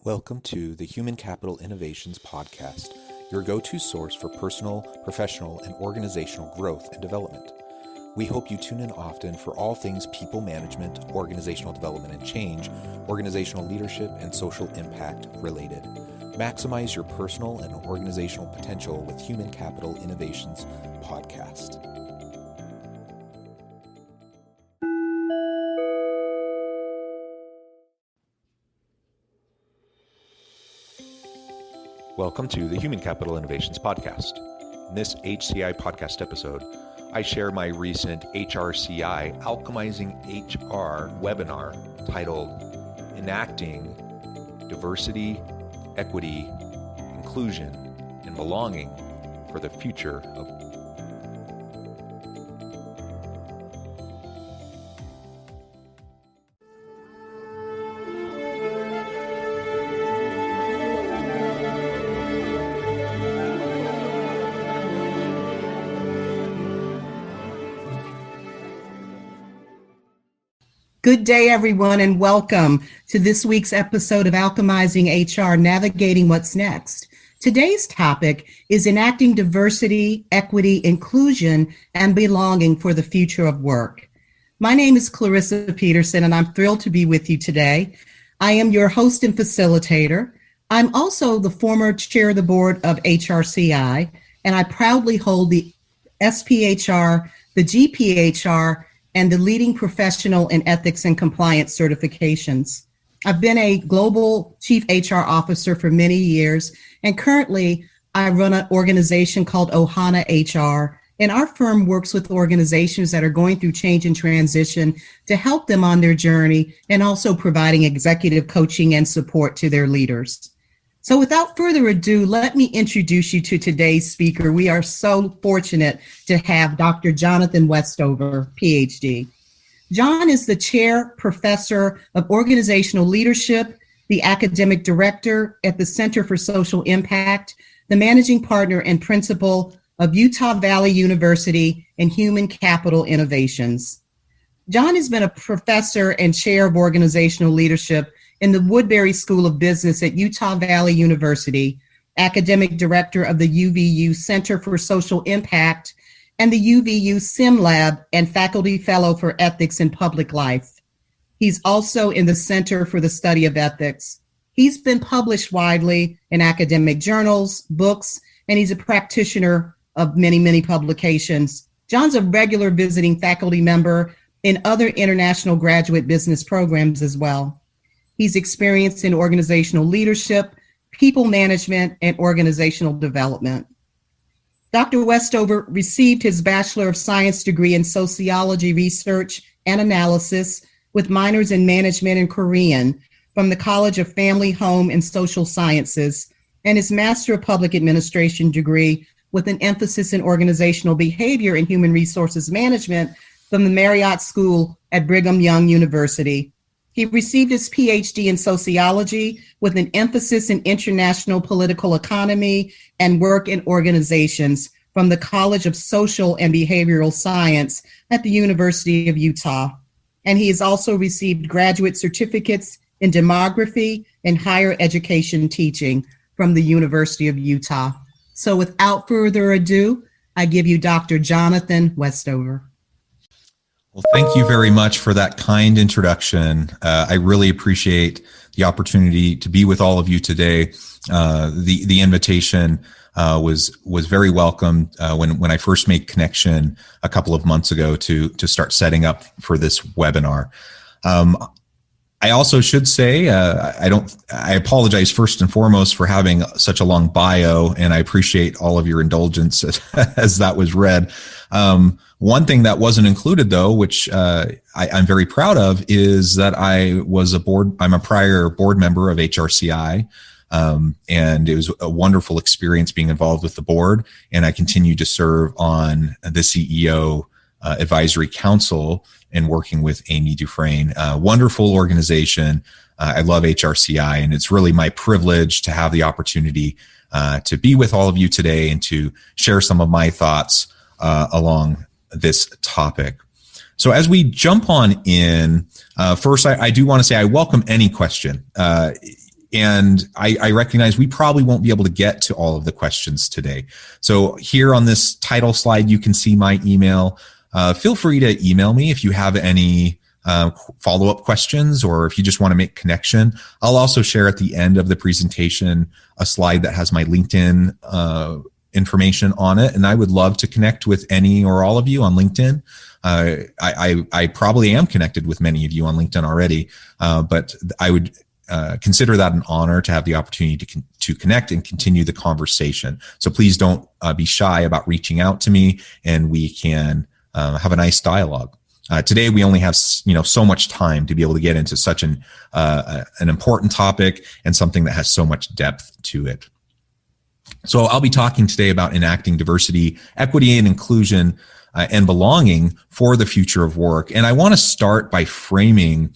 Welcome to the Human Capital Innovations Podcast, your go-to source for personal, professional, and organizational growth and development. We hope you tune in often for all things people management, organizational development and change, organizational leadership, and social impact related. Maximize your personal and organizational potential with Human Capital Innovations Podcast. Welcome to the Human Capital Innovations Podcast. In this HCI podcast episode, I share my recent HRCI Alchemizing HR webinar titled Enacting Diversity, Equity, Inclusion, and Belonging for the Future of Good day, everyone, and welcome to this week's episode of Alchemizing HR, Navigating What's Next. Today's topic is enacting diversity, equity, inclusion, and belonging for the future of work. My name is Clarissa Peterson, and I'm thrilled to be with you today. I am your host and facilitator. I'm also the former chair of the board of HRCI, and I proudly hold the SPHR, the GPHR, and the leading professional in ethics and compliance certifications. I've been a global chief HR officer for many years, and currently I run an organization called Ohana HR, and our firm works with organizations that are going through change and transition to help them on their journey and also providing executive coaching and support to their leaders. So without further ado, let me introduce you to today's speaker. We are so fortunate to have Dr. Jonathan Westover, PhD. John is the chair professor of organizational leadership, the academic director at the Center for Social Impact, the managing partner and principal of Utah Valley University and Human Capital Innovations. John has been a professor and chair of organizational leadership in the Woodbury School of Business at Utah Valley University, academic director of the UVU Center for Social Impact, and the UVU Sim Lab, and faculty fellow for ethics in public life. He's also in the Center for the Study of Ethics. He's been published widely in academic journals, books, and he's a practitioner of many, many publications. John's a regular visiting faculty member in other international graduate business programs as well. He's experienced in organizational leadership, people management, and organizational development. Dr. Westover received his Bachelor of Science degree in Sociology Research and Analysis with minors in Management and Korean from the College of Family, Home, and Social Sciences, and his Master of Public Administration degree with an emphasis in organizational behavior and human resources management from the Marriott School at Brigham Young University. He received his PhD in sociology with an emphasis in international political economy and work in organizations from the College of Social and Behavioral Science at the University of Utah. And he has also received graduate certificates in demography and higher education teaching from the University of Utah. So without further ado, I give you Dr. Jonathan Westover. Well, thank you very much for that kind introduction. I really appreciate the opportunity to be with all of you today. The invitation was very welcome when I first made connection a couple of months ago to start setting up for this webinar. I also should say I apologize first and foremost for having such a long bio, and I appreciate all of your indulgence as that was read. One thing that wasn't included, though, which I'm very proud of, is that I'm a prior board member of HRCI, and it was a wonderful experience being involved with the board, and I continue to serve on the CEO Advisory Council and working with Amy Dufresne. Wonderful organization. I love HRCI, and it's really my privilege to have the opportunity to be with all of you today and to share some of my thoughts along this topic. So as we jump on in, first, I do want to say I welcome any question. And I recognize we probably won't be able to get to all of the questions today. So here on this title slide, you can see my email. Feel free to email me if you have any follow-up questions, or if you just want to make connection. I'll also share at the end of the presentation a slide that has my LinkedIn information on it, and I would love to connect with any or all of you on LinkedIn. I probably am connected with many of you on LinkedIn already, but I would consider that an honor to have the opportunity to connect and continue the conversation. So please don't be shy about reaching out to me, and we can have a nice dialogue. Today, we only have so much time to be able to get into such an important topic and something that has so much depth to it. So I'll be talking today about enacting diversity, equity, and inclusion and belonging for the future of work. And I want to start by framing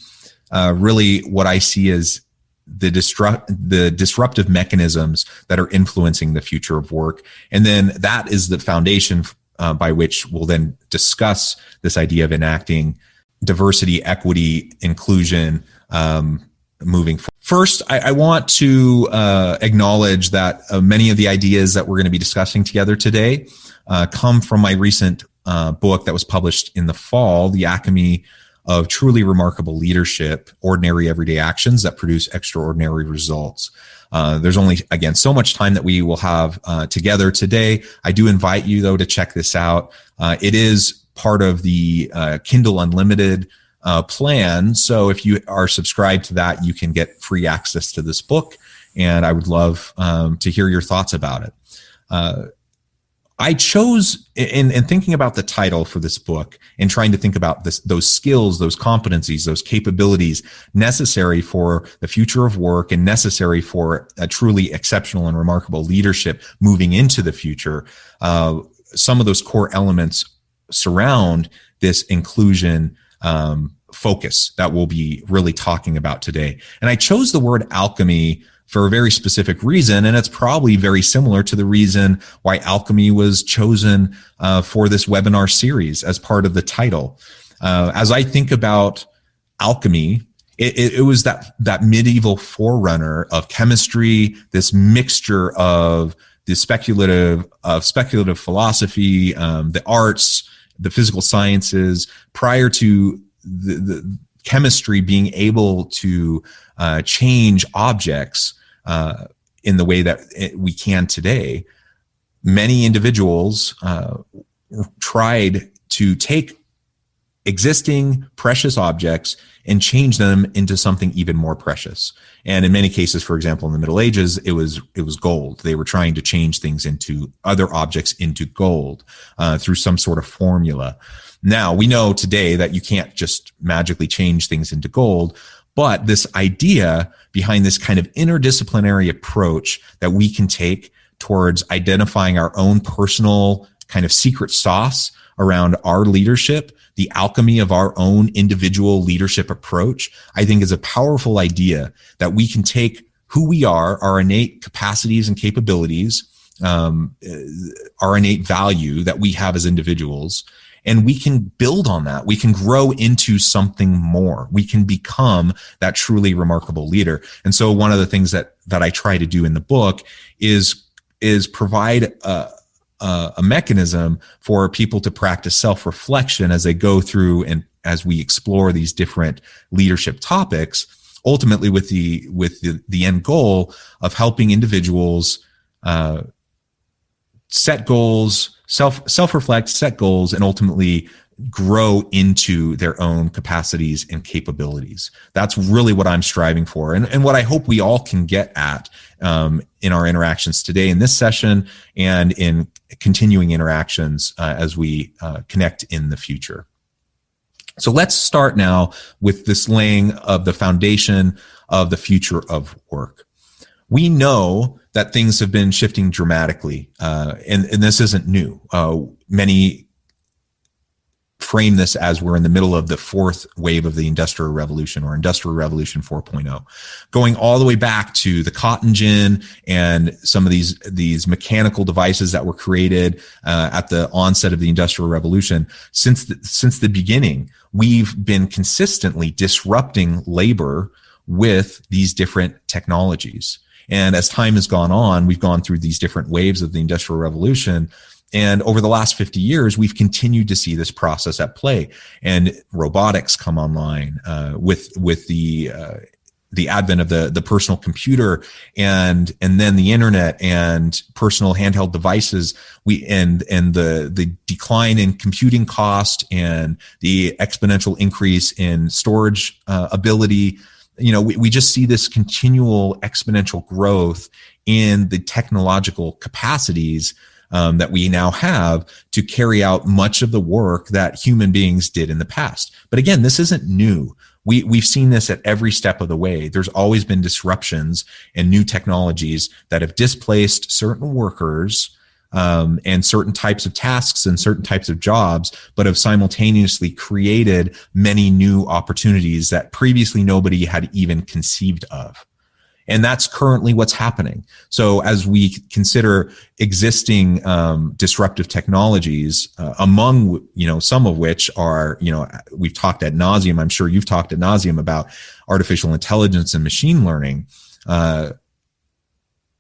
really what I see as the disruptive mechanisms that are influencing the future of work. And then that is the foundation by which we'll then discuss this idea of enacting diversity, equity, inclusion, moving forward. First, I want to acknowledge that many of the ideas that we're going to be discussing together today come from my recent book that was published in the fall, The Alchemy of Truly Remarkable Leadership, Ordinary Everyday Actions That Produce Extraordinary Results. There's only, again, so much time that we will have together today. I do invite you, though, to check this out. It is part of the Kindle Unlimited plan. So if you are subscribed to that, you can get free access to this book. And I would love to hear your thoughts about it. I chose, in thinking about the title for this book and trying to think about those skills, those competencies, those capabilities necessary for the future of work and necessary for a truly exceptional and remarkable leadership moving into the future. Some of those core elements surround this inclusion focus that we'll be really talking about today. And I chose the word alchemy for a very specific reason, and it's probably very similar to the reason why alchemy was chosen for this webinar series as part of the title. As I think about alchemy, it was that medieval forerunner of chemistry, this mixture of the speculative philosophy, the arts, the physical sciences, prior to the chemistry being able to change objects in the way that we can today. Many individuals tried to take existing precious objects and change them into something even more precious. And in many cases, for example, in the Middle Ages, it was gold. They were trying to change things into other objects into gold through some sort of formula. Now, we know today that you can't just magically change things into gold, but this idea behind this kind of interdisciplinary approach that we can take towards identifying our own personal kind of secret sauce around our leadership, the alchemy of our own individual leadership approach, I think is a powerful idea that we can take who we are, our innate capacities and capabilities, our innate value that we have as individuals, and we can build on that. We can grow into something more. We can become that truly remarkable leader. And so one of the things that I try to do in the book is provide a mechanism for people to practice self-reflection as they go through and as we explore these different leadership topics, ultimately with the end goal of helping individuals set goals, self-reflect, set goals, and ultimately grow into their own capacities and capabilities. That's really what I'm striving for, and what I hope we all can get at in our interactions today in this session and in continuing interactions as we connect in the future. So let's start now with this laying of the foundation of the future of work. We know that things have been shifting dramatically, and this isn't new. Many frame this as we're in the middle of the fourth wave of the Industrial Revolution, or Industrial Revolution 4.0, going all the way back to the cotton gin and some of these mechanical devices that were created at the onset of the Industrial Revolution. Since the beginning, we've been consistently disrupting labor with these different technologies. And as time has gone on, we've gone through these different waves of the Industrial Revolution. And over the last 50 years, we've continued to see this process at play. And robotics come online with the advent of the personal computer and then the internet and personal handheld devices. And the decline in computing cost and the exponential increase in storage ability. We just see this continual exponential growth in the technological capacities that we now have to carry out much of the work that human beings did in the past. But again, this isn't new. We've seen this at every step of the way. There's always been disruptions and new technologies that have displaced certain workers and certain types of tasks and certain types of jobs, but have simultaneously created many new opportunities that previously nobody had even conceived of. And that's currently what's happening. So as we consider existing disruptive technologies, among some of which are, we've talked ad nauseum. I'm sure you've talked ad nauseum about artificial intelligence and machine learning.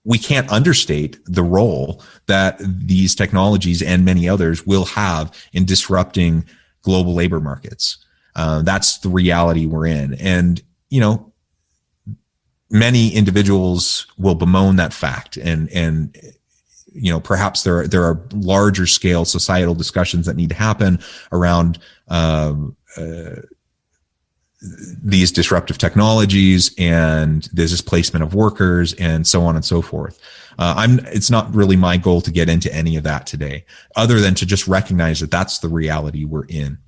We can't understate the role that these technologies and many others will have in disrupting global labor markets. That's the reality we're in. And, many individuals will bemoan that fact. And perhaps there are larger scale societal discussions that need to happen around these disruptive technologies and the displacement of workers and so on and so forth. It's not really my goal to get into any of that today, other than to just recognize that that's the reality we're in.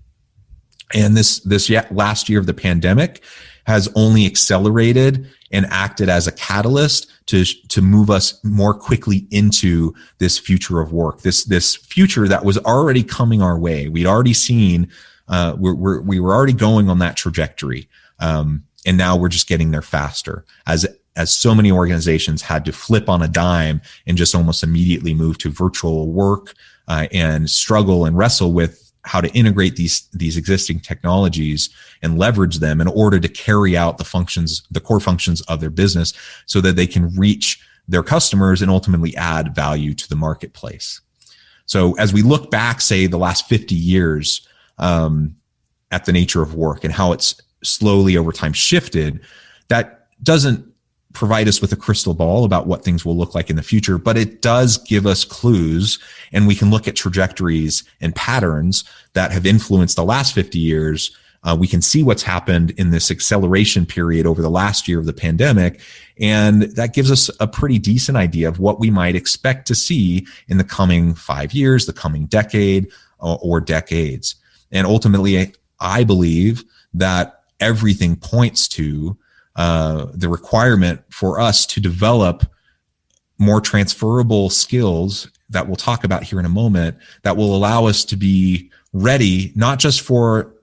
And this last year of the pandemic has only accelerated and acted as a catalyst to move us more quickly into this future of work, this future that was already coming our way. We'd already seen, we were already going on that trajectory. And now we're just getting there faster as so many organizations had to flip on a dime and just almost immediately move to virtual work, and struggle and wrestle with how to integrate these existing technologies and leverage them in order to carry out the core functions of their business so that they can reach their customers and ultimately add value to the marketplace. So as we look back, say the last 50 years, at the nature of work and how it's slowly over time shifted, that doesn't provide us with a crystal ball about what things will look like in the future, but it does give us clues, and we can look at trajectories and patterns that have influenced the last 50 years. We can see what's happened in this acceleration period over the last year of the pandemic, and that gives us a pretty decent idea of what we might expect to see in the coming 5 years, the coming decade, or decades. And ultimately, I believe that everything points to the requirement for us to develop more transferable skills that we'll talk about here in a moment that will allow us to be ready, not just for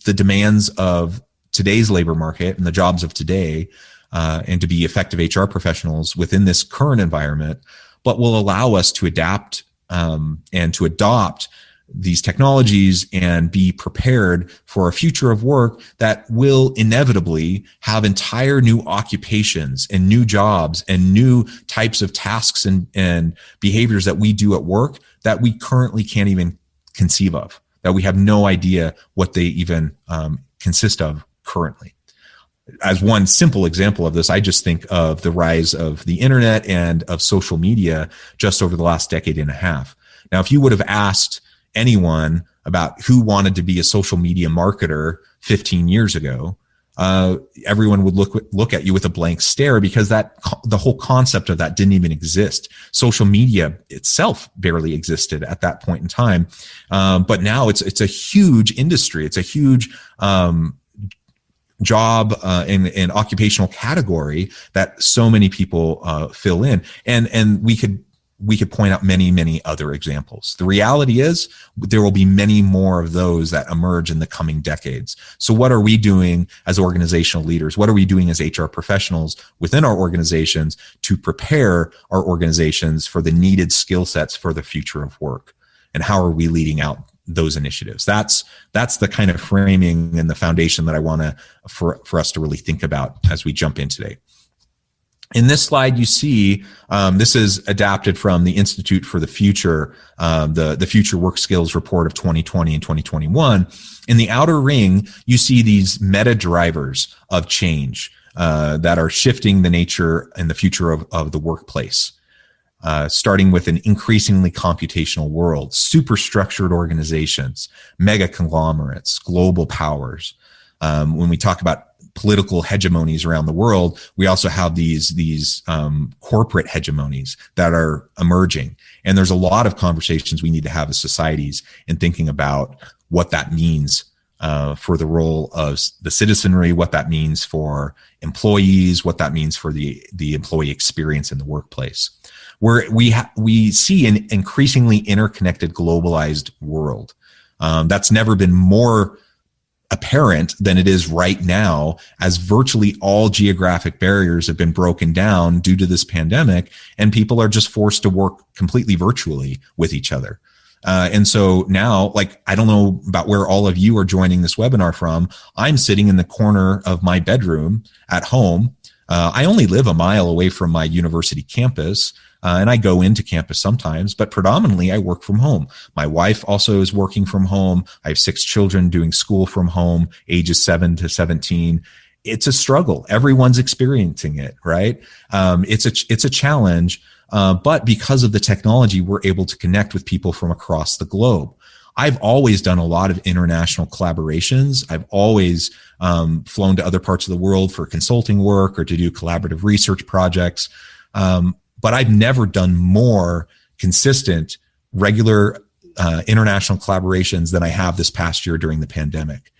the demands of today's labor market and the jobs of today, and to be effective HR professionals within this current environment, but will allow us to adapt and to adopt these technologies and be prepared for a future of work that will inevitably have entire new occupations and new jobs and new types of tasks and behaviors that we do at work that we currently can't even conceive of, that we have no idea what they even consist of currently. As one simple example of this, I just think of the rise of the internet and of social media just over the last decade and a half. Now, if you would have asked anyone about who wanted to be a social media marketer 15 years ago, everyone would look at you with a blank stare, because the whole concept of that didn't even exist. Social media itself barely existed at that point in time. But now it's a huge industry. It's a huge job and occupational category that so many people fill in. And we could point out many, many other examples. The reality is there will be many more of those that emerge in the coming decades. So what are we doing as organizational leaders? What are we doing as HR professionals within our organizations to prepare our organizations for the needed skill sets for the future of work? And how are we leading out those initiatives. That's the kind of framing and the foundation that I want for us to really think about as we jump in today. In this slide, you see this is adapted from the Institute for the Future, the Future Work Skills Report of 2020 and 2021. In the outer ring, you see these meta drivers of change that are shifting the nature and the future of the workplace. Starting with an increasingly computational world, superstructured organizations, mega conglomerates, global powers. When we talk about political hegemonies around the world, we also have these corporate hegemonies that are emerging. And there's a lot of conversations we need to have as societies in thinking about what that means for the role of the citizenry, what that means for employees, what that means for the employee experience in the workplace. Where we see an increasingly interconnected, globalized world. That's never been more apparent than it is right now, as virtually all geographic barriers have been broken down due to this pandemic, and people are just forced to work completely virtually with each other. And so now, like, I don't know about where all of you are joining this webinar from. I'm sitting in the corner of my bedroom at home. I only live a mile away from my university campus. And I go into campus sometimes, but predominantly I work from home. My wife also is working from home. I have 6 children doing school from home, ages 7 to 17. It's a struggle. Everyone's experiencing it, right? It's a challenge. But because of the technology, we're able to connect with people from across the globe. I've always done a lot of international collaborations. I've always flown to other parts of the world for consulting work or to do collaborative research projects. But I've never done more consistent, regular international collaborations than I have this past year during the pandemic.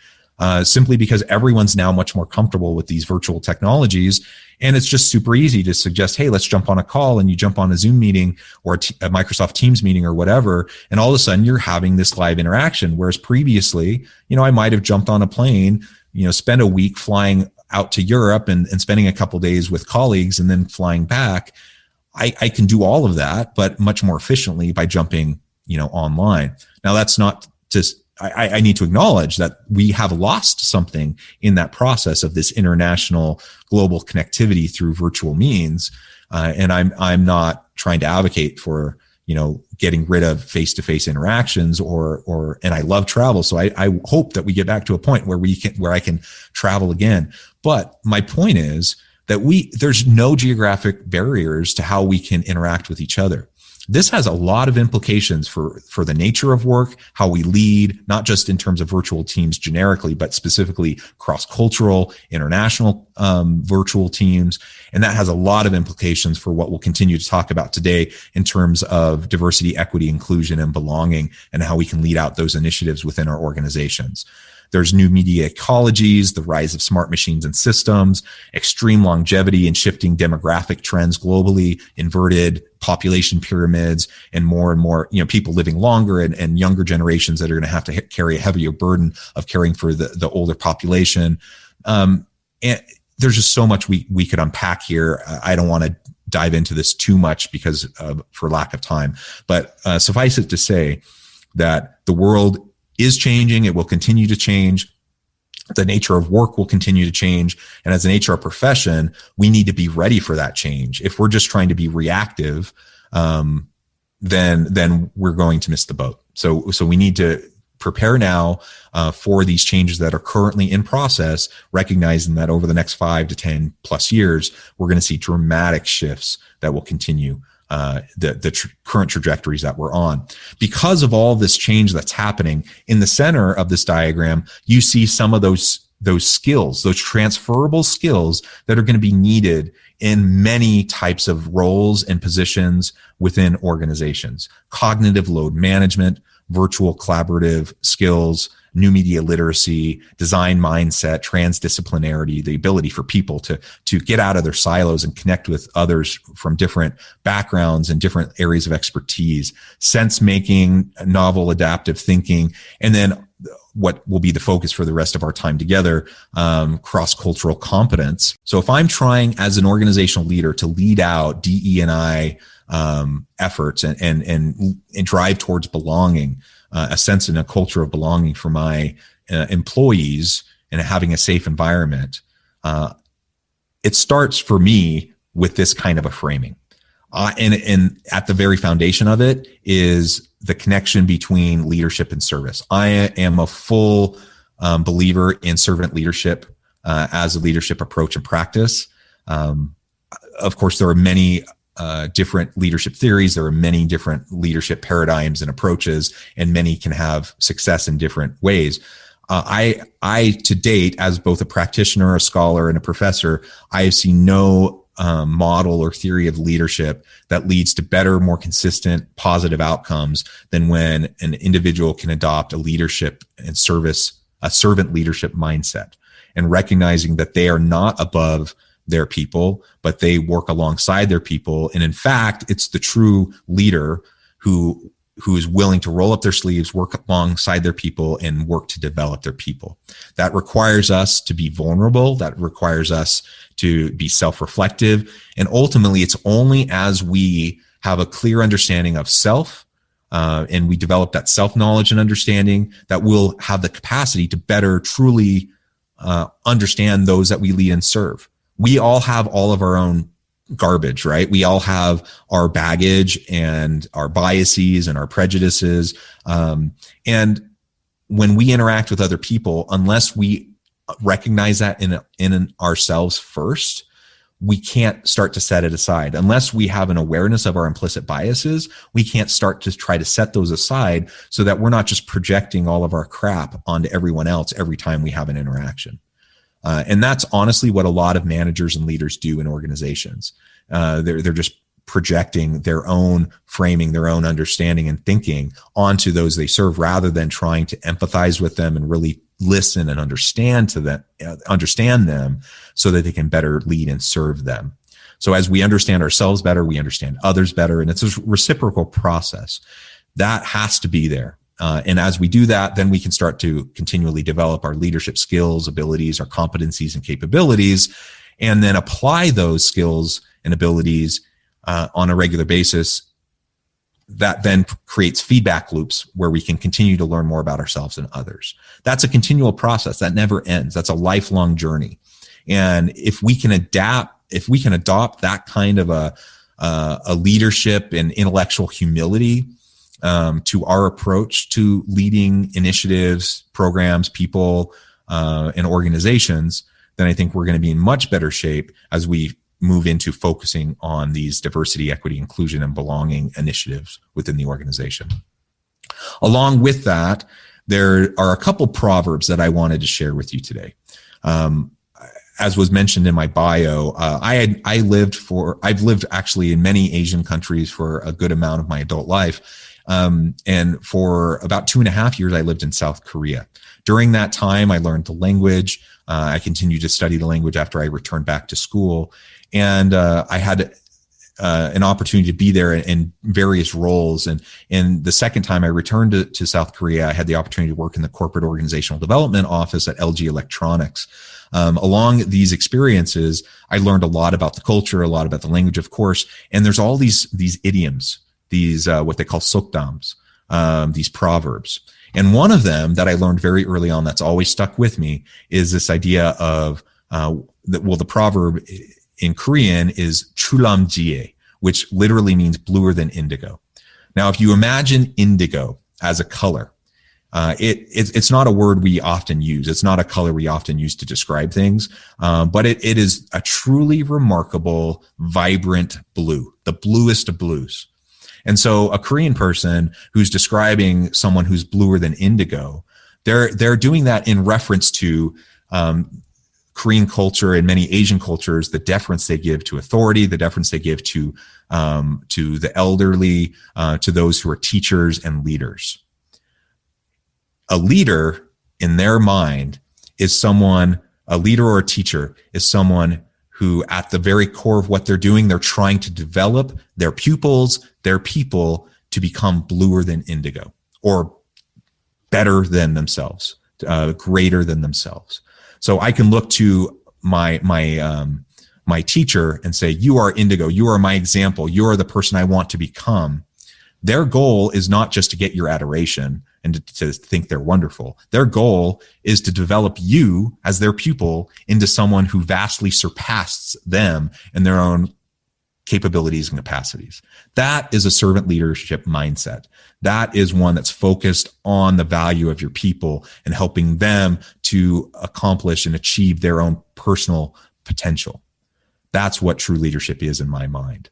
Simply because everyone's now much more comfortable with these virtual technologies. And it's just super easy to suggest, hey, let's jump on a call, and you jump on a Zoom meeting or a Microsoft Teams meeting or whatever. And all of a sudden you're having this live interaction. Whereas previously, I might have jumped on a plane, spent a week flying out to Europe and spending a couple days with colleagues and then flying back. I can do all of that, but much more efficiently by jumping, online. Now, that's not just, I need to acknowledge that we have lost something in that process of this international global connectivity through virtual means. And I'm not trying to advocate for, getting rid of face-to-face interactions and I love travel. So I hope that we get back to a point where I can travel again. But my point is that there's no geographic barriers to how we can interact with each other. This has a lot of implications for the nature of work, how we lead, not just in terms of virtual teams generically, but specifically cross-cultural, international virtual teams. And that has a lot of implications for what we'll continue to talk about today in terms of diversity, equity, inclusion, and belonging, and how we can lead out those initiatives within our organizations. There's new media ecologies, the rise of smart machines and systems, extreme longevity and shifting demographic trends globally, inverted population pyramids, and more, people living longer and younger generations that are going to carry a heavier burden of caring for the older population. And there's just so much we could unpack here. I don't want to dive into this too much for lack of time, but suffice it to say that the world is changing. It will continue to change. The nature of work will continue to change. And as an HR profession, we need to be ready for that change. If we're just trying to be reactive, then we're going to miss the boat. So we need to prepare now for these changes that are currently in process, recognizing that over the next 5 to 10 plus years, we're going to see dramatic shifts that will continue the current trajectories that we're on. Because of all this change that's happening, in the center of this diagram, you see some of those skills, those transferable skills that are going to be needed in many types of roles and positions within organizations. Cognitive load management, virtual collaborative skills, new media literacy, design mindset, transdisciplinarity, the ability for people to get out of their silos and connect with others from different backgrounds and different areas of expertise, sense making, novel adaptive thinking, and then what will be the focus for the rest of our time together, cross-cultural competence. So if I'm trying as an organizational leader to lead out DE&I efforts and drive towards belonging, a sense and a culture of belonging for my employees and having a safe environment, it starts for me with this kind of a framing. And at the very foundation of it is the connection between leadership and service. I am a full believer in servant leadership as a leadership approach and practice. Of course, there are many different leadership theories. There are many different leadership paradigms and approaches, and many can have success in different ways. I to date, as both a practitioner, a scholar, and a professor, I have seen no model or theory of leadership that leads to better, more consistent, positive outcomes than when an individual can adopt a leadership and service, a servant leadership mindset, and recognizing that they are not above their people, but they work alongside their people. And in fact, it's the true leader who is willing to roll up their sleeves, work alongside their people, and work to develop their people. That requires us to be vulnerable. That requires us to be self-reflective. And ultimately, it's only as we have a clear understanding of self, and we develop that self-knowledge and understanding, that we'll have the capacity to better truly understand those that we lead and serve. We all have all of our own garbage, right? We all have our baggage and our biases and our prejudices. And when we interact with other people, unless we recognize that in ourselves first, we can't start to set it aside. Unless we have an awareness of our implicit biases, we can't start to try to set those aside so that we're not just projecting all of our crap onto everyone else every time we have an interaction. And that's honestly what a lot of managers and leaders do in organizations. They're just projecting their own framing, their own understanding and thinking onto those they serve, rather than trying to empathize with them and really listen and understand them so that they can better lead and serve them. So as we understand ourselves better, we understand others better, and it's a reciprocal process. That has to be there. And as we do that, then we can start to continually develop our leadership skills, abilities, our competencies and capabilities, and then apply those skills and abilities on a regular basis. That then creates feedback loops where we can continue to learn more about ourselves and others. That's a continual process that never ends. That's a lifelong journey. And if we can adopt that kind of a leadership and intellectual humility to our approach to leading initiatives, programs, people, and organizations, then I think we're going to be in much better shape as we move into focusing on these diversity, equity, inclusion, and belonging initiatives within the organization. Along with that, there are a couple proverbs that I wanted to share with you today. As was mentioned in my bio, I've lived actually in many Asian countries for a good amount of my adult life. And for about 2.5 years, I lived in South Korea. During that time, I learned the language. I continued to study the language after I returned back to school. And I had an opportunity to be there in various roles. And the second time I returned to South Korea, I had the opportunity to work in the corporate organizational development office at LG Electronics. Along these experiences, I learned a lot about the culture, a lot about the language, of course. And there's all these idioms, these what they call sokdams, these proverbs. And one of them that I learned very early on that's always stuck with me is this idea of, the proverb in Korean is chulam jie, which literally means bluer than indigo. Now, if you imagine indigo as a color, it's not a word we often use. It's not a color we often use to describe things, but it is a truly remarkable, vibrant blue, the bluest of blues. And so a Korean person who's describing someone who's bluer than indigo, they're doing that in reference to Korean culture and many Asian cultures, the deference they give to authority, the deference they give to the elderly, to those who are teachers and leaders. A leader in their mind is someone, a leader or a teacher is someone who at the very core of what they're doing, they're trying to develop their pupils, their people to become bluer than indigo or better than themselves, greater than themselves. So I can look to my teacher and say, you are indigo. You are my example. You are the person I want to become. Their goal is not just to get your adoration and to think they're wonderful. Their goal is to develop you as their pupil into someone who vastly surpasses them in their own capabilities and capacities. That is a servant leadership mindset. That is one that's focused on the value of your people and helping them to accomplish and achieve their own personal potential. That's what true leadership is in my mind.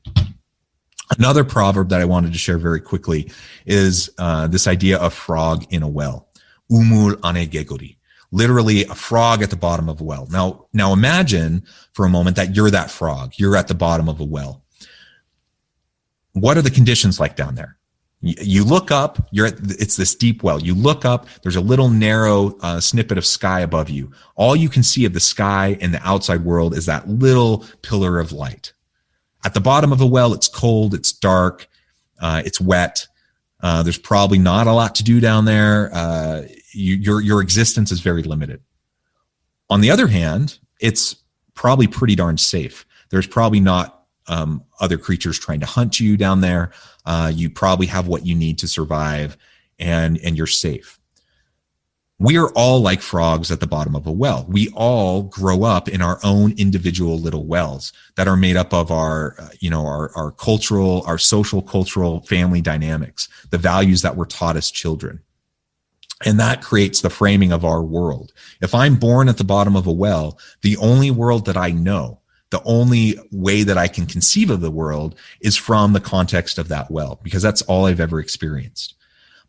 Another proverb that I wanted to share very quickly is this idea of frog in a well. Umul ane gegori. Literally a frog at the bottom of a well. Now imagine for a moment that you're that frog. You're at the bottom of a well. What are the conditions like down there? You look up, it's this deep well. You look up, there's a little narrow snippet of sky above you. All you can see of the sky and the outside world is that little pillar of light. At the bottom of a well, it's cold, it's dark, it's wet. There's probably not a lot to do down there. Your existence is very limited. On the other hand, it's probably pretty darn safe. There's probably not other creatures trying to hunt you down there. You probably have what you need to survive, and you're safe. We are all like frogs at the bottom of a well. We all grow up in our own individual little wells that are made up of our cultural, our social, cultural, family dynamics, the values that we're taught as children. And that creates the framing of our world. If I'm born at the bottom of a well, the only world that I know, the only way that I can conceive of the world is from the context of that well, because that's all I've ever experienced.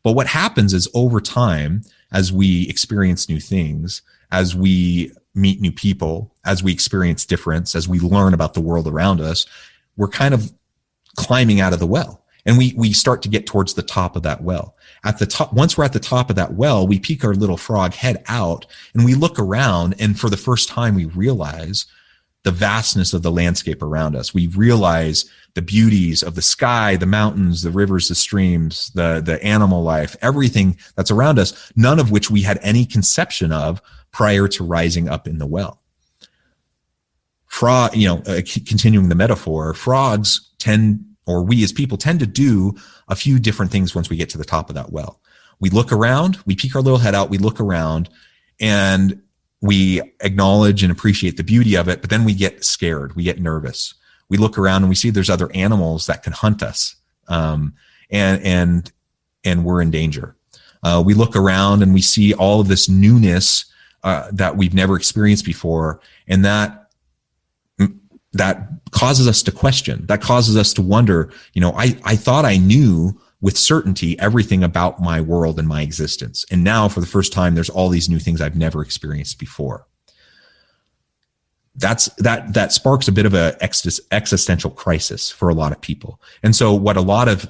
But what happens is over time, as we experience new things, as we meet new people, as we experience difference, as we learn about the world around us, we're kind of climbing out of the well. And we start to get towards the top of that well. At the top, once we're at the top of that well, we peek our little frog head out and we look around, and for the first time we realize the vastness of the landscape around us. We realize the beauties of the sky, the mountains, the rivers, the streams, the animal life, everything that's around us, none of which we had any conception of prior to rising up in the well. Continuing the metaphor, frogs tend, or we as people tend to do a few different things once we get to the top of that well. We look around, we peek our little head out, we look around, and we acknowledge and appreciate the beauty of it, but then we get scared, we get nervous. We look around and we see there's other animals that can hunt us, and we're in danger. We look around and we see all of this newness that we've never experienced before, and that causes us to question. That causes us to wonder. I thought I knew with certainty everything about my world and my existence, and now for the first time, there's all these new things I've never experienced before. That sparks a bit of a existential crisis for a lot of people. And so what a lot of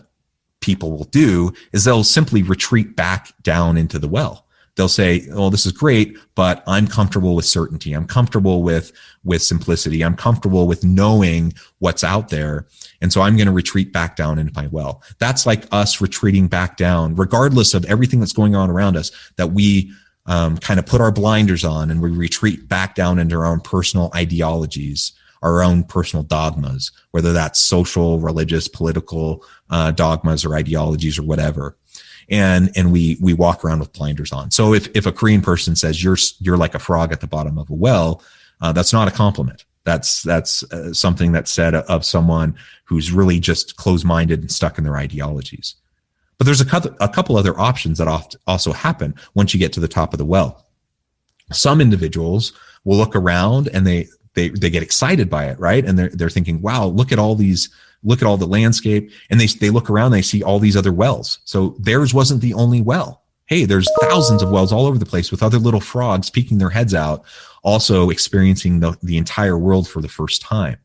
people will do is they'll simply retreat back down into the well. They'll say, "Oh, this is great, but I'm comfortable with certainty. I'm comfortable with simplicity. I'm comfortable with knowing what's out there. And so I'm going to retreat back down into my well." That's like us retreating back down, regardless of everything that's going on around us, that we kind of put our blinders on and we retreat back down into our own personal ideologies, our own personal dogmas, whether that's social, religious, political dogmas or ideologies or whatever. And we walk around with blinders on. So if a Korean person says you're like a frog at the bottom of a well, that's not a compliment. That's something that's said of someone who's really just closed-minded and stuck in their ideologies. But there's a couple other options that also happen once you get to the top of the well. Some individuals will look around and they get excited by it, right? And they're thinking, "Wow, look at all the landscape." And they look around, they see all these other wells. So theirs wasn't the only well. Hey, there's thousands of wells all over the place with other little frogs peeking their heads out, also experiencing the entire world for the first time.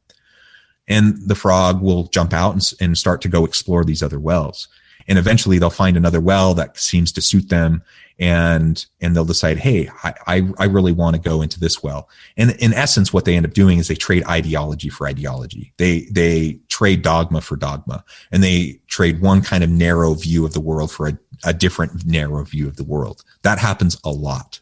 And the frog will jump out and start to go explore these other wells. And eventually they'll find another well that seems to suit them, and they'll decide, "Hey, I really want to go into this well." And in essence, what they end up doing is they trade ideology for ideology. They trade dogma for dogma, and they trade one kind of narrow view of the world for a different narrow view of the world. That happens a lot.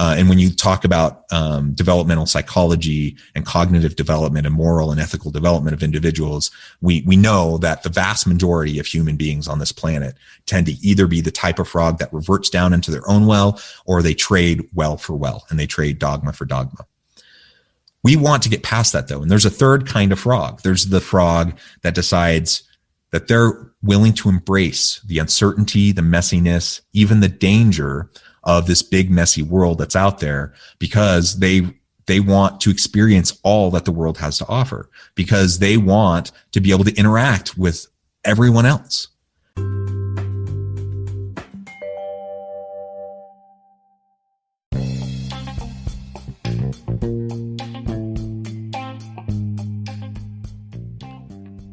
And when you talk about developmental psychology and cognitive development and moral and ethical development of individuals, we know that the vast majority of human beings on this planet tend to either be the type of frog that reverts down into their own well, or they trade well for well, and they trade dogma for dogma. We want to get past that, though. And there's a third kind of frog. There's the frog that decides that they're willing to embrace the uncertainty, the messiness, even the danger of this big, messy world that's out there, because they want to experience all that the world has to offer, because they want to be able to interact with everyone else.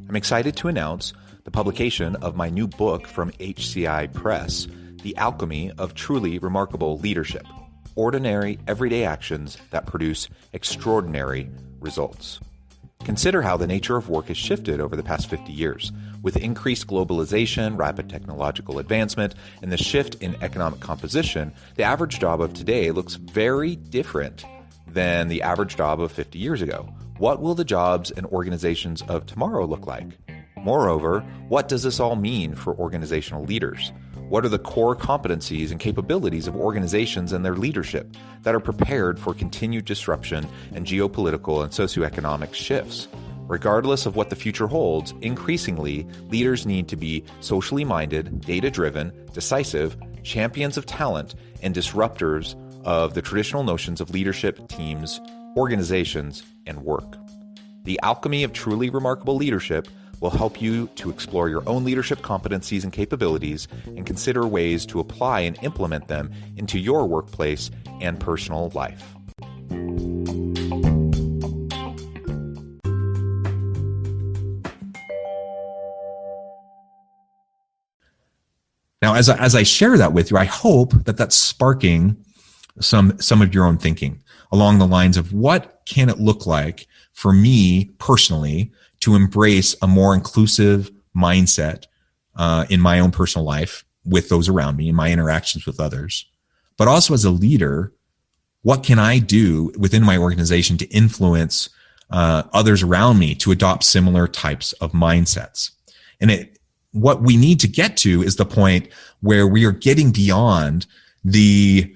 I'm excited to announce the publication of my new book from HCI Press, The Alchemy of Truly Remarkable Leadership: Ordinary, Everyday Actions That Produce Extraordinary Results. Consider how the nature of work has shifted over the past 50 years. With increased globalization, rapid technological advancement, and the shift in economic composition, the average job of today looks very different than the average job of 50 years ago. What will the jobs and organizations of tomorrow look like? Moreover, what does this all mean for organizational leaders? What are the core competencies and capabilities of organizations and their leadership that are prepared for continued disruption and geopolitical and socioeconomic shifts? Regardless of what the future holds, increasingly, leaders need to be socially minded, data-driven, decisive, champions of talent, and disruptors of the traditional notions of leadership, teams, organizations, and work. The Alchemy of Truly Remarkable Leadership will help you to explore your own leadership competencies and capabilities and consider ways to apply and implement them into your workplace and personal life. Now, as I share that with you, I hope that that's sparking some of your own thinking along the lines of what can it look like for me personally to embrace a more inclusive mindset in my own personal life with those around me, in my interactions with others. But also as a leader, what can I do within my organization to influence others around me to adopt similar types of mindsets? And what we need to get to is the point where we are getting beyond the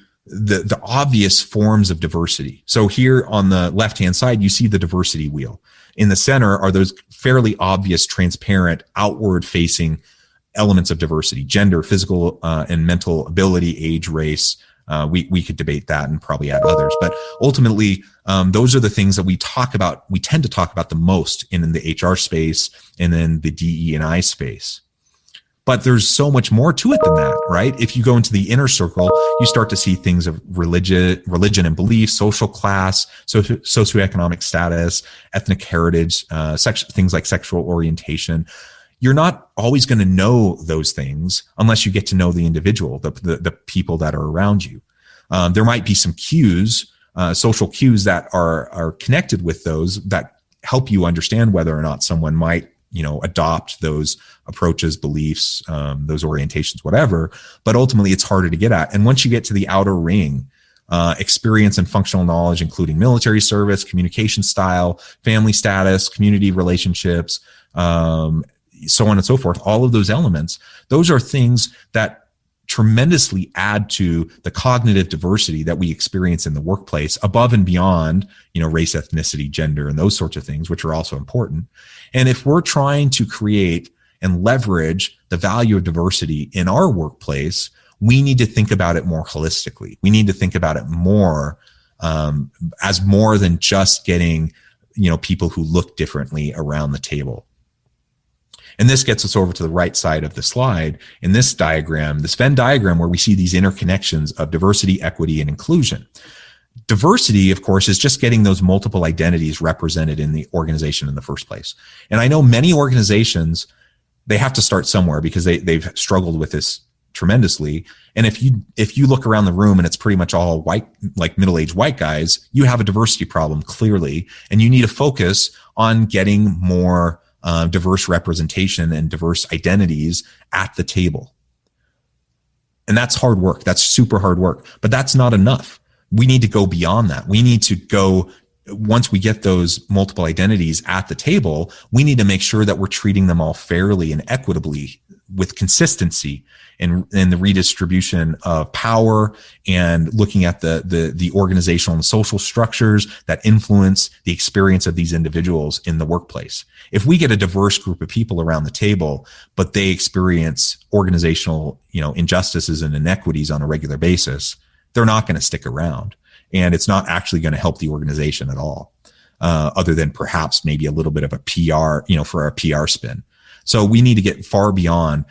obvious forms of diversity. So here on the left-hand side, you see the diversity wheel. In the center are those fairly obvious, transparent, outward-facing elements of diversity: gender, physical and mental ability, age, race. We could debate that and probably add others. But ultimately, those are the things that we tend to talk about the most in the HR space and in the DE&I space. But there's so much more to it than that, right? If you go into the inner circle, you start to see things of religion and belief, social class, socioeconomic status, ethnic heritage, things like sexual orientation. You're not always going to know those things unless you get to know the individual, the people that are around you. There might be some cues, social cues that are connected with those that help you understand whether or not someone might adopt those approaches, beliefs, those orientations, whatever. But ultimately, it's harder to get at. And once you get to the outer ring, experience and functional knowledge, including military service, communication style, family status, community relationships, so on and so forth, all of those elements, those are things that tremendously add to the cognitive diversity that we experience in the workplace, above and beyond, race, ethnicity, gender, and those sorts of things, which are also important. And if we're trying to create and leverage the value of diversity in our workplace, we need to think about it more holistically. We need to think about it more as more than just getting, people who look differently around the table. And this gets us over to the right side of the slide in this diagram, this Venn diagram, where we see these interconnections of diversity, equity, and inclusion. Diversity, of course, is just getting those multiple identities represented in the organization in the first place. And I know many organizations, they have to start somewhere because they've struggled with this tremendously. And if you look around the room and it's pretty much all white, like middle-aged white guys, you have a diversity problem clearly, and you need to focus on getting more diverse representation and diverse identities at the table. And that's hard work. That's super hard work, but that's not enough. we need to go beyond that. We need to go, once we get those multiple identities at the table, we need to make sure that we're treating them all fairly and equitably with consistency in the redistribution of power, and looking at the organizational and social structures that influence the experience of these individuals in the workplace. If we get a diverse group of people around the table, but they experience organizational, injustices and inequities on a regular basis, they're not going to stick around. And it's not actually going to help the organization at all, other than perhaps maybe a little bit of a PR, for a PR spin. So we need to get far beyond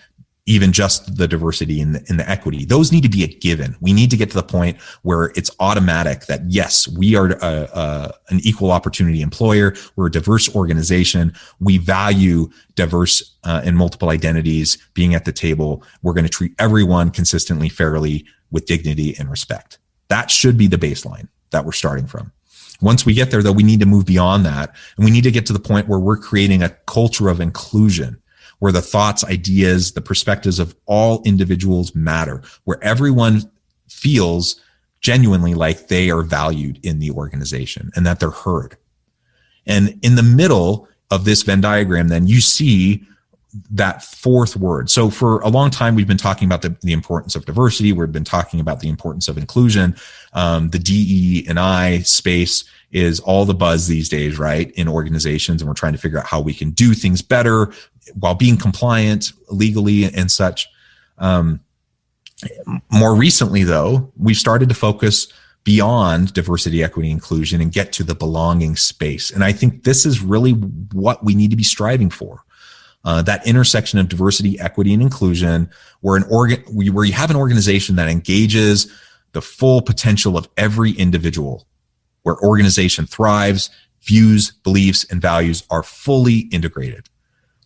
even just the diversity and the equity. Those need to be a given. We need to get to the point where it's automatic that, yes, we are an equal opportunity employer. We're a diverse organization. We value diverse and multiple identities being at the table. We're going to treat everyone consistently, fairly, with dignity and respect. That should be the baseline that we're starting from. Once we get there, though, we need to move beyond that. And we need to get to the point where we're creating a culture of inclusion, where the thoughts, ideas, the perspectives of all individuals matter, where everyone feels genuinely like they are valued in the organization and that they're heard. And in the middle of this Venn diagram, then you see that fourth word. So for a long time, we've been talking about the importance of diversity. We've been talking about the importance of inclusion. The DE&I space is all the buzz these days, right, in organizations. And we're trying to figure out how we can do things better while being compliant legally and such. More recently, though, we've started to focus beyond diversity, equity, inclusion and get to the belonging space. And I think this is really what we need to be striving for. That intersection of diversity, equity, and inclusion, where you have an organization that engages the full potential of every individual, where organization thrives, views, beliefs, and values are fully integrated,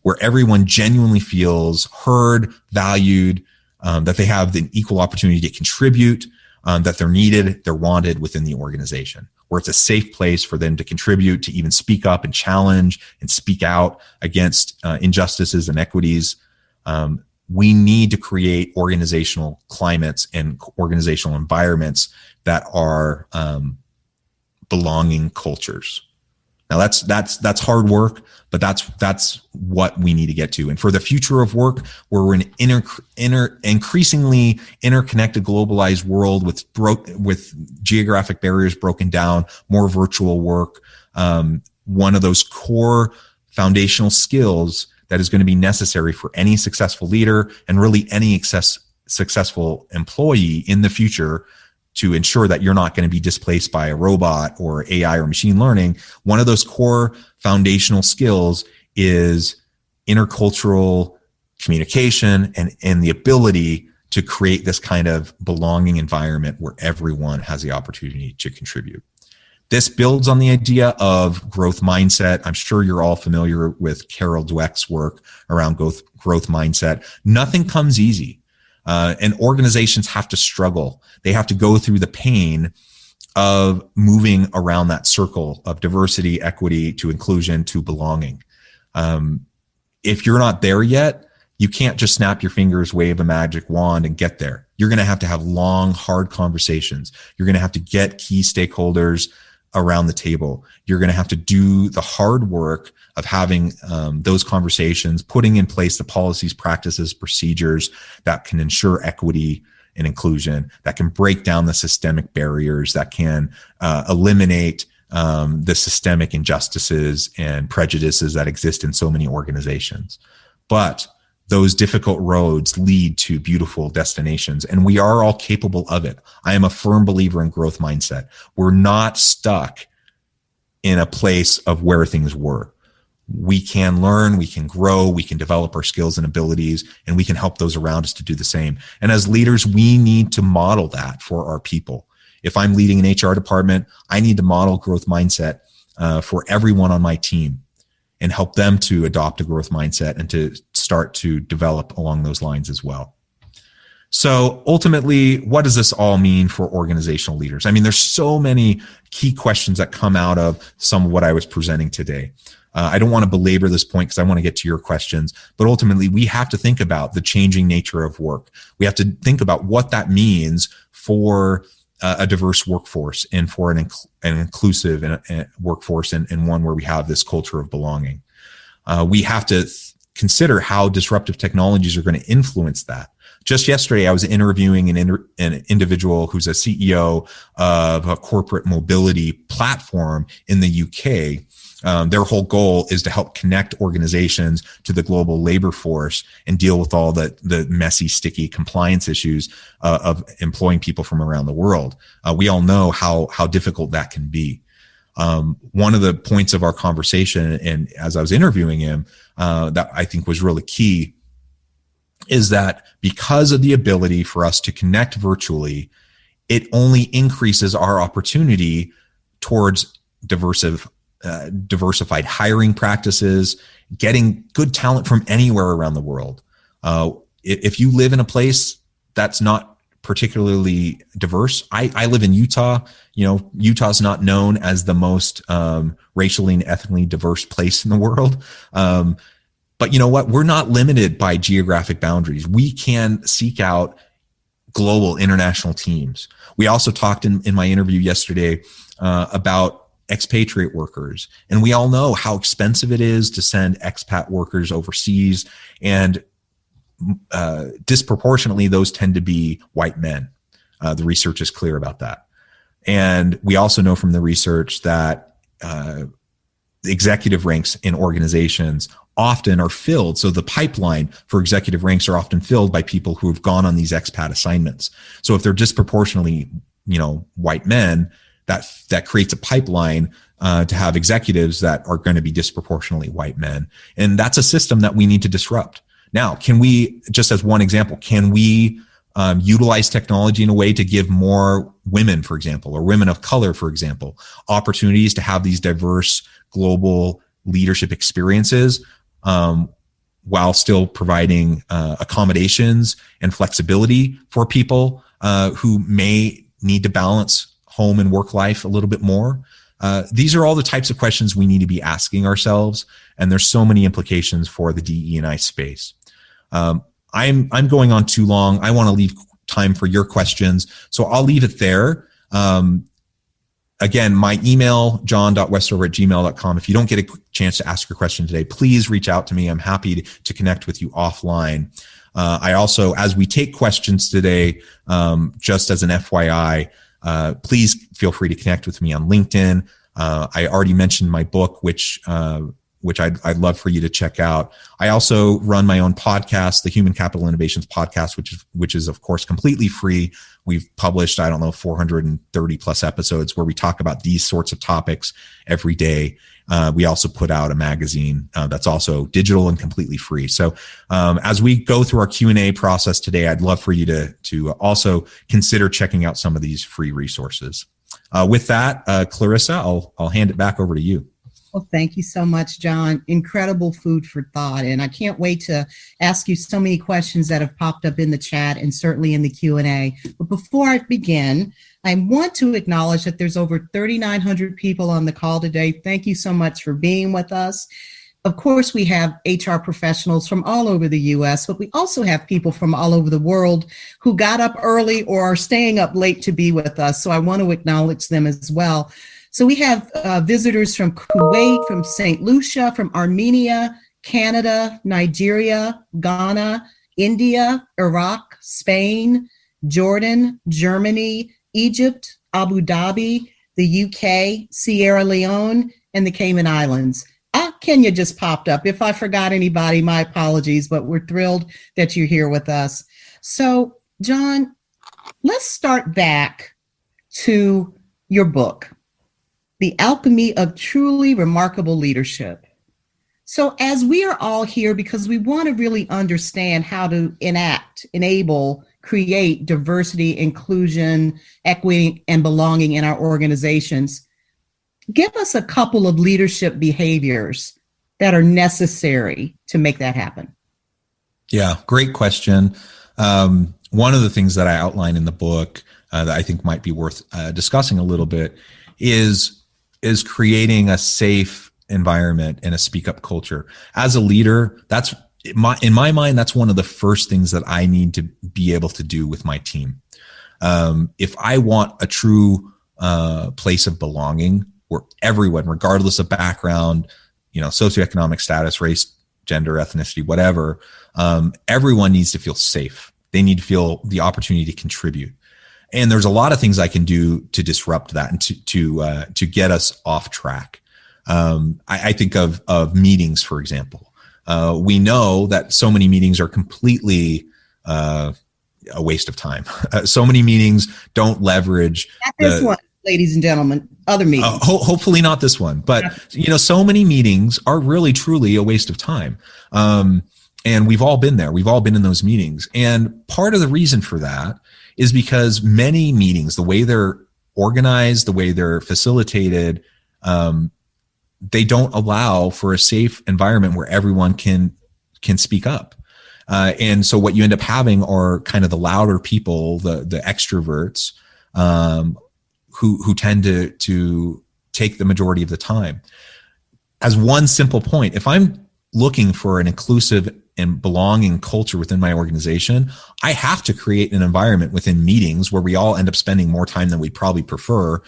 where everyone genuinely feels heard, valued, that they have an equal opportunity to contribute, that they're needed, they're wanted within the organization, where it's a safe place for them to contribute, to even speak up and challenge and speak out against injustices and inequities. We need to create organizational climates and organizational environments that are belonging cultures. Now that's hard work, but that's what we need to get to. And for the future of work, where we're in an increasingly interconnected, globalized world with geographic barriers broken down, more virtual work, one of those core foundational skills that is going to be necessary for any successful leader and really any successful employee in the future, to ensure that you're not going to be displaced by a robot or AI or machine learning. One of those core foundational skills is intercultural communication and the ability to create this kind of belonging environment where everyone has the opportunity to contribute. This builds on the idea of growth mindset. I'm sure you're all familiar with Carol Dweck's work around growth mindset. Nothing comes easy. And organizations have to struggle. They have to go through the pain of moving around that circle of diversity, equity, to inclusion, to belonging. If you're not there yet, you can't just snap your fingers, wave a magic wand and get there. You're going to have long, hard conversations. You're going to have to get key stakeholders around the table. You're going to have to do the hard work of having those conversations, putting in place the policies, practices, procedures that can ensure equity and inclusion, that can break down the systemic barriers, that can eliminate the systemic injustices and prejudices that exist in so many organizations. But those difficult roads lead to beautiful destinations, and we are all capable of it. I am a firm believer in growth mindset. We're not stuck in a place of where things were. We can learn, we can grow, we can develop our skills and abilities, and we can help those around us to do the same. And as leaders, we need to model that for our people. If I'm leading an HR department, I need to model growth mindset for everyone on my team and help them to adopt a growth mindset and to start to develop along those lines as well. So ultimately, what does this all mean for organizational leaders? I mean, there's so many key questions that come out of some of what I was presenting today. I don't want to belabor this point because I want to get to your questions, but ultimately we have to think about the changing nature of work. We have to think about what that means for a diverse workforce and for an inclusive workforce and one where we have this culture of belonging. We have to consider how disruptive technologies are going to influence that. Just yesterday, I was interviewing an individual who's a CEO of a corporate mobility platform in the UK. Their whole goal is to help connect organizations to the global labor force and deal with all the messy, sticky compliance issues of employing people from around the world. We all know how difficult that can be. One of the points of our conversation, and as I was interviewing him, that I think was really key, is that because of the ability for us to connect virtually, it only increases our opportunity towards diversified hiring practices, getting good talent from anywhere around the world. If you live in a place that's not particularly diverse, I live in Utah. Utah's not known as the most racially and ethnically diverse place in the world. But you know what? We're not limited by geographic boundaries. We can seek out global international teams. We also talked in my interview yesterday about expatriate workers. And we all know how expensive it is to send expat workers overseas. And disproportionately, those tend to be white men. The research is clear about that. And we also know from the research that the executive ranks in organizations often are filled. So the pipeline for executive ranks are often filled by people who have gone on these expat assignments. So if they're disproportionately, white men, that creates a pipeline to have executives that are going to be disproportionately white men. And that's a system that we need to disrupt. Now, can we, just as one example, utilize technology in a way to give more women, for example, or women of color, for example, opportunities to have these diverse global leadership experiences while still providing accommodations and flexibility for people who may need to balance home and work life a little bit more? These are all the types of questions we need to be asking ourselves, and there's so many implications for the DE&I space. I'm going on too long. I want to leave time for your questions, so I'll leave it there. Again, my email, john.westover@gmail.com. If you don't get a chance to ask your question today, please reach out to me. I'm happy to connect with you offline. I also, as we take questions today, just as an FYI, please feel free to connect with me on LinkedIn. I already mentioned my book, which I'd love for you to check out. I also run my own podcast, the Human Capital Innovations Podcast, which is of course completely free. We've published, 430 plus episodes where we talk about these sorts of topics every day. We also put out a magazine that's also digital and completely free. So as we go through our Q&A process today, I'd love for you to also consider checking out some of these free resources. With that, Clarissa, I'll hand it back over to you. Well, thank you so much, John. Incredible food for thought. And I can't wait to ask you so many questions that have popped up in the chat and certainly in the Q&A. But before I begin, I want to acknowledge that there's over 3,900 people on the call today. Thank you so much for being with us. Of course, we have HR professionals from all over the U.S., but we also have people from all over the world who got up early or are staying up late to be with us. So I want to acknowledge them as well. So we have visitors from Kuwait, from St. Lucia, from Armenia, Canada, Nigeria, Ghana, India, Iraq, Spain, Jordan, Germany, Egypt, Abu Dhabi, the UK, Sierra Leone, and the Cayman Islands. Kenya just popped up. If I forgot anybody, my apologies, but we're thrilled that you're here with us. So, John, let's start back to your book, The Alchemy of Truly Remarkable Leadership. So as we are all here because we want to really understand how to enable, create diversity, inclusion, equity, and belonging in our organizations, give us a couple of leadership behaviors that are necessary to make that happen. Yeah, great question. One of the things that I outline in the book that I think might be worth discussing a little bit is creating a safe environment and a speak up culture. As a leader, in my mind, that's one of the first things that I need to be able to do with my team. If I want a true place of belonging where everyone, regardless of background, socioeconomic status, race, gender, ethnicity, whatever, everyone needs to feel safe. They need to feel the opportunity to contribute. And there's a lot of things I can do to disrupt that and to get us off track. I think of meetings, for example. We know that so many meetings are completely a waste of time. So many meetings don't leverage this one, ladies and gentlemen. Other meetings. Hopefully not this one, but so many meetings are really truly a waste of time. And we've all been there. We've all been in those meetings. And part of the reason for that is because many meetings, the way they're organized, the way they're facilitated, they don't allow for a safe environment where everyone can speak up. And so what you end up having are kind of the louder people, the extroverts, who tend to take the majority of the time. As one simple point, if I'm looking for an inclusive and belonging culture within my organization, I have to create an environment within meetings where we all end up spending more time than we probably prefer,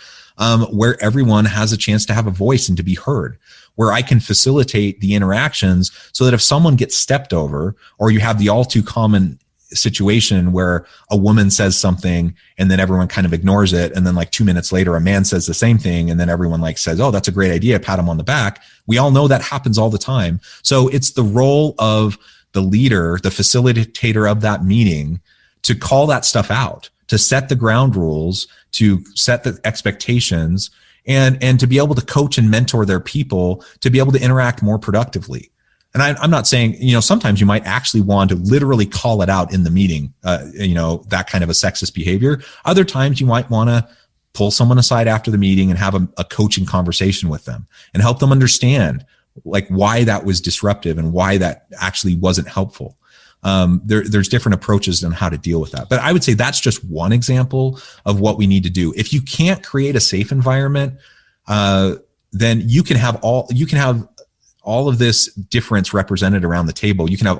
where everyone has a chance to have a voice and to be heard, where I can facilitate the interactions so that if someone gets stepped over, or you have the all too common situation where a woman says something and then everyone kind of ignores it, and then like 2 minutes later a man says the same thing and then everyone like says, oh, that's a great idea, pat him on the back. We all know that happens all the time. So it's the role of the leader, the facilitator of that meeting, to call that stuff out, to set the ground rules, to set the expectations, and to be able to coach and mentor their people to be able to interact more productively. And I'm not saying, sometimes you might actually want to literally call it out in the meeting, that kind of a sexist behavior. Other times you might want to pull someone aside after the meeting and have a coaching conversation with them and help them understand like why that was disruptive and why that actually wasn't helpful. There's different approaches on how to deal with that. But I would say that's just one example of what we need to do. If you can't create a safe environment, then you can have all of this difference represented around the table. You can have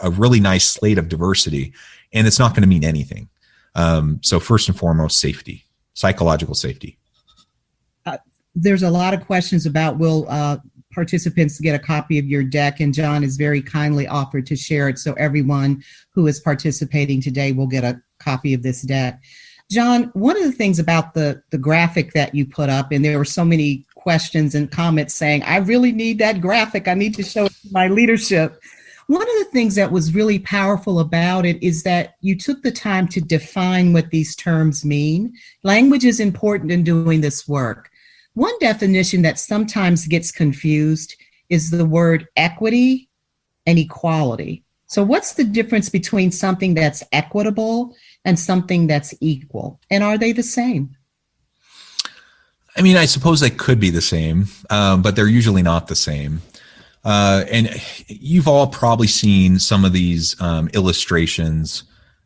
a really nice slate of diversity, and it's not going to mean anything. So first and foremost, safety, psychological safety. There's a lot of questions about will participants get a copy of your deck, and John has very kindly offered to share it so everyone who is participating today will get a copy of this deck. John, one of the things about the graphic that you put up, and there were so many questions and comments saying, I really need that graphic. I need to show it to my leadership. One of the things that was really powerful about it is that you took the time to define what these terms mean. Language is important in doing this work. One definition that sometimes gets confused is the word equity and equality. So what's the difference between something that's equitable and something that's equal? And are they the same? I mean, I suppose they could be the same, but they're usually not the same. And you've all probably seen some of these illustrations.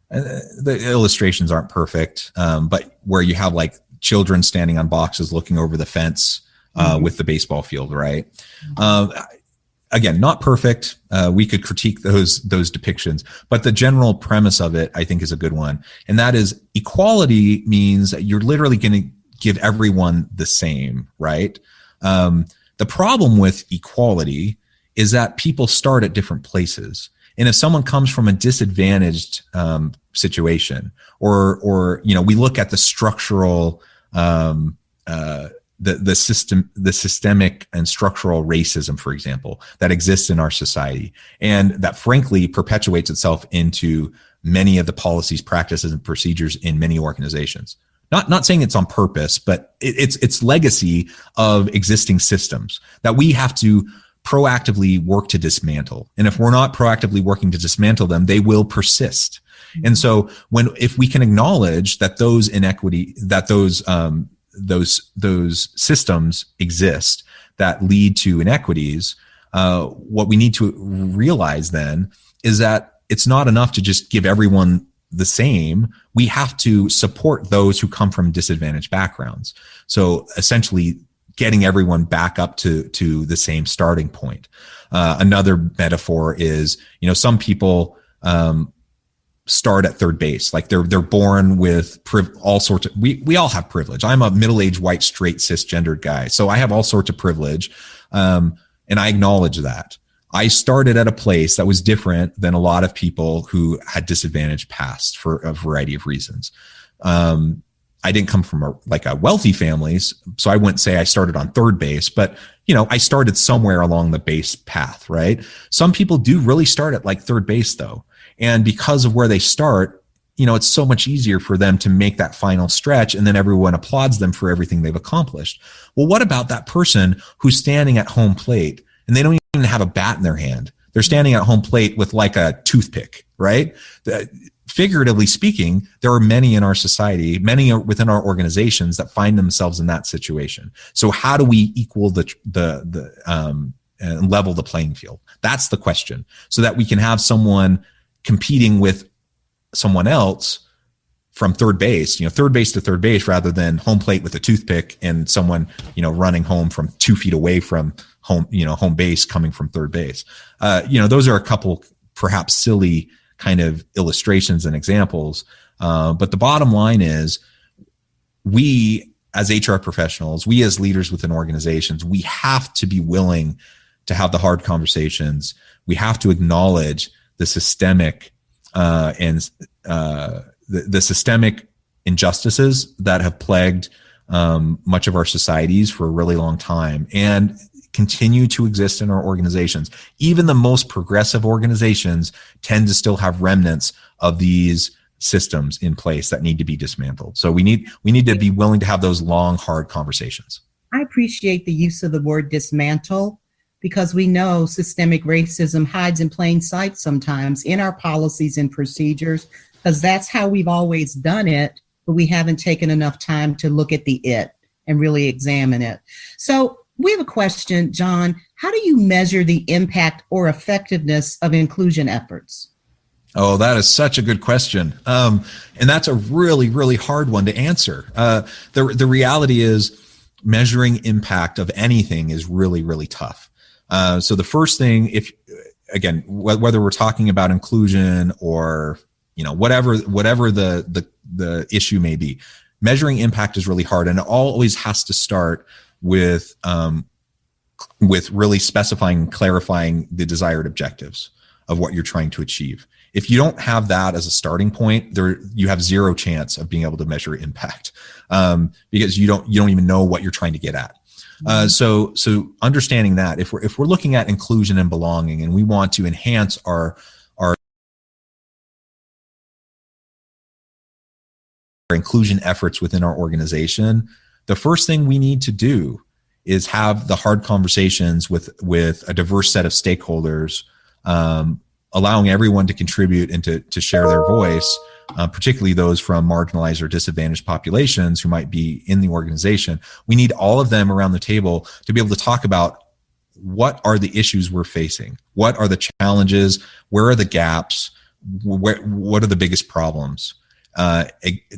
The illustrations aren't perfect, but where you have like children standing on boxes looking over the fence with the baseball field, right? Again, not perfect. We could critique those depictions, but the general premise of it, I think, is a good one. And that is equality means that you're literally going to give everyone the same, right? The problem with equality is that people start at different places. And if someone comes from a disadvantaged situation, or we look at the structural, the systemic and structural racism, for example, that exists in our society, and that frankly perpetuates itself into many of the policies, practices, and procedures in many organizations. Not saying it's on purpose, but it's legacy of existing systems that we have to proactively work to dismantle. And if we're not proactively working to dismantle them, they will persist. And so if we can acknowledge that those inequity, that those systems exist that lead to inequities, what we need to realize then is that it's not enough to just give everyone the same. We have to support those who come from disadvantaged backgrounds. So essentially getting everyone back up to the same starting point. Another metaphor is, some people start at third base. Like they're born with all sorts of, we all have privilege. I'm a middle-aged, white, straight, cisgendered guy. So I have all sorts of privilege. And I acknowledge that. I started at a place that was different than a lot of people who had disadvantaged past for a variety of reasons. I didn't come from a wealthy families, so I wouldn't say I started on third base, but I started somewhere along the base path, right? Some people do really start at like third base though. And because of where they start, it's so much easier for them to make that final stretch, and then everyone applauds them for everything they've accomplished. Well, what about that person who's standing at home plate and they don't even have a bat in their hand? They're standing at home plate with like a toothpick, right? Figuratively speaking, there are many in our society, many within our organizations that find themselves in that situation. So how do we equal and level the playing field? That's the question, so that we can have someone competing with someone else from third base, third base to third base, rather than home plate with a toothpick and someone, running home from 2 feet away from home base coming from third base. Those are a couple perhaps silly kind of illustrations and examples. But the bottom line is, we as HR professionals, we as leaders within organizations, we have to be willing to have the hard conversations. We have to acknowledge the systemic the systemic injustices that have plagued much of our societies for a really long time and continue to exist in our organizations. Even the most progressive organizations tend to still have remnants of these systems in place that need to be dismantled. So we need to be willing to have those long, hard conversations. I appreciate the use of the word dismantle, because we know systemic racism hides in plain sight sometimes in our policies and procedures, because that's how we've always done it, but we haven't taken enough time to look at the it and really examine it. So we have a question, John. How do you measure the impact or effectiveness of inclusion efforts? Oh, that is such a good question. And that's a really, really hard one to answer. The reality is, measuring impact of anything is really, really tough. So the first thing, whether we're talking about inclusion or, whatever the issue may be, measuring impact is really hard. And it always has to start with really specifying and clarifying the desired objectives of what you're trying to achieve. If you don't have that as a starting point, you have zero chance of being able to measure impact, because you don't even know what you're trying to get at. So understanding that, if we're looking at inclusion and belonging, and we want to enhance our inclusion efforts within our organization, the first thing we need to do is have the hard conversations with a diverse set of stakeholders, allowing everyone to contribute and to share their voice, particularly those from marginalized or disadvantaged populations who might be in the organization. We need all of them around the table to be able to talk about what are the issues we're facing, what are the challenges, where are the gaps, what are the biggest problems.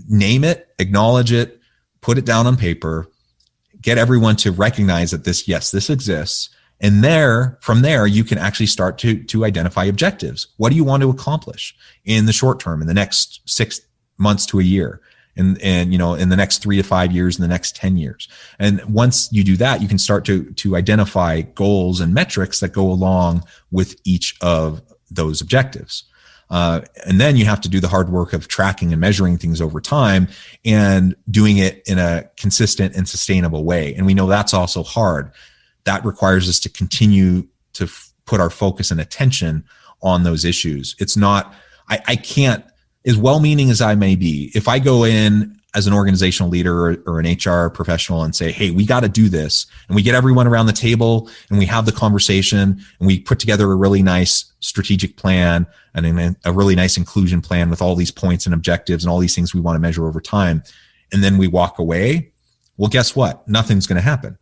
Name it, acknowledge it, put it down on paper, get everyone to recognize that this exists. And from there, you can actually start to identify objectives. What do you want to accomplish in the short term, in the next 6 months to a year, and in the next 3 to 5 years, in the next 10 years. And once you do that, you can start to identify goals and metrics that go along with each of those objectives. And then you have to do the hard work of tracking and measuring things over time and doing it in a consistent and sustainable way. And we know that's also hard. That requires us to continue to put our focus and attention on those issues. It's not, I can't, as well-meaning as I may be, if I go in as an organizational leader or an HR professional and say, hey, we got to do this, and we get everyone around the table and we have the conversation and we put together a really nice strategic plan and a really nice inclusion plan with all these points and objectives and all these things we want to measure over time, and then we walk away, well, guess what? Nothing's going to happen.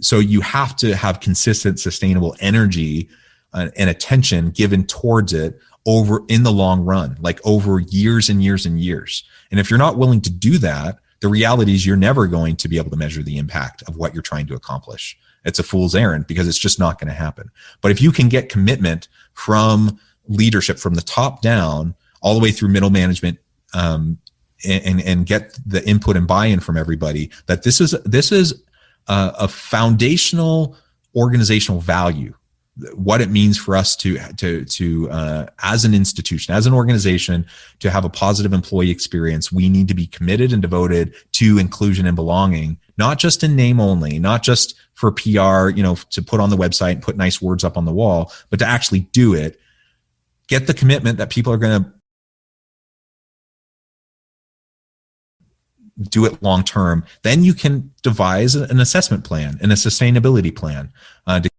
So you have to have consistent, sustainable energy and attention given towards it over in the long run, like over years and years and years. And if you're not willing to do that, the reality is you're never going to be able to measure the impact of what you're trying to accomplish. It's a fool's errand, because it's just not going to happen. But if you can get commitment from leadership from the top down all the way through middle management, and get the input and buy-in from everybody, that this is a foundational organizational value. What it means for us to as an institution, as an organization, to have a positive employee experience, we need to be committed and devoted to inclusion and belonging, not just in name only, not just for PR, to put on the website and put nice words up on the wall, but to actually do it. Get the commitment that people are going to do it long term. Then you can devise an assessment plan and a sustainability plan to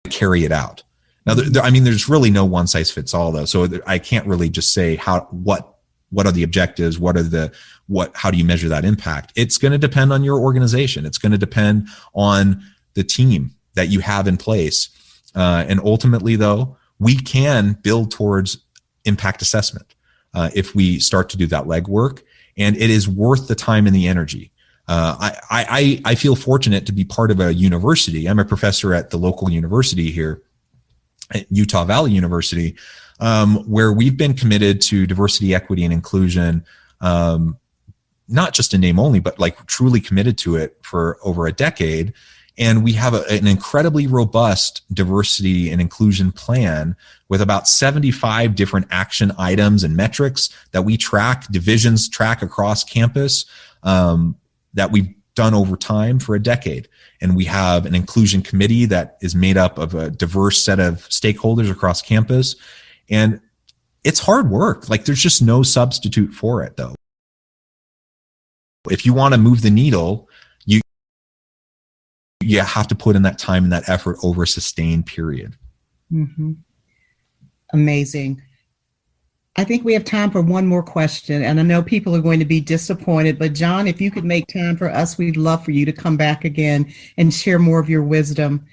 carry it out. Now, there's really no one size fits all, though. So I can't really just say what are the objectives, how do you measure that impact? It's going to depend on your organization. It's going to depend on the team that you have in place. And ultimately, though, we can build towards impact assessment if we start to do that legwork, and it is worth the time and the energy. I feel fortunate to be part of a university. I'm a professor at the local university here at Utah Valley University, where we've been committed to diversity, equity, and inclusion, not just in name only, but like truly committed to it for over a decade. And we have an incredibly robust diversity and inclusion plan with about 75 different action items and metrics that we track, divisions track across campus, that we've done over time for a decade. And we have an inclusion committee that is made up of a diverse set of stakeholders across campus. And it's hard work. Like, there's just no substitute for it, though. If you want to move the needle, you have to put in that time and that effort over a sustained period. Mm-hmm. Amazing. I think we have time for one more question, and I know people are going to be disappointed, but John, if you could make time for us, we'd love for you to come back again and share more of your wisdom.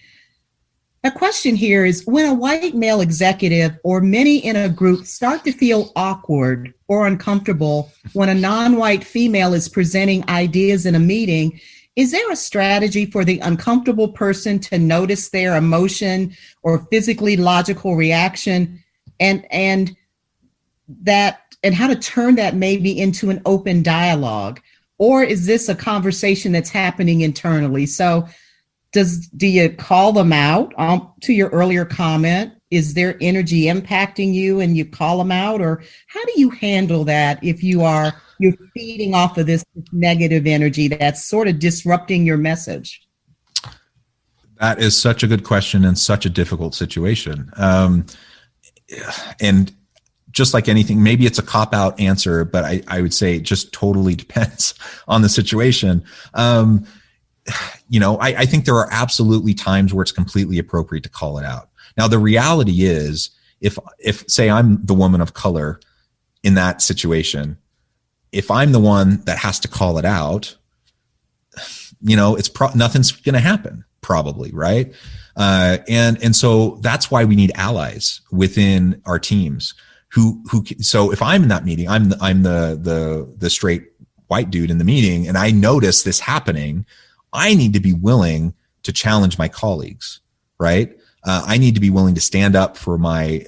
A question here is, when a white male executive or many in a group start to feel awkward or uncomfortable when a non-white female is presenting ideas in a meeting, is there a strategy for the uncomfortable person to notice their emotion or physically logical reaction, and how to turn that maybe into an open dialogue? Or is this a conversation that's happening internally? So do you call them out? To your earlier comment, is their energy impacting you and you call them out? Or how do you handle that if you're feeding off of this negative energy that's sort of disrupting your message? That is such a good question and such a difficult situation. And just like anything, maybe it's a cop-out answer, but I would say it just totally depends on the situation. I think there are absolutely times where it's completely appropriate to call it out. Now, the reality is, if say I'm the woman of color in that situation, if I'm the one that has to call it out, it's nothing's going to happen, probably, right? And so that's why we need allies within our teams. So if I'm in that meeting, I'm the straight white dude in the meeting, and I notice this happening, I need to be willing to challenge my colleagues, right? I need to be willing to stand up for my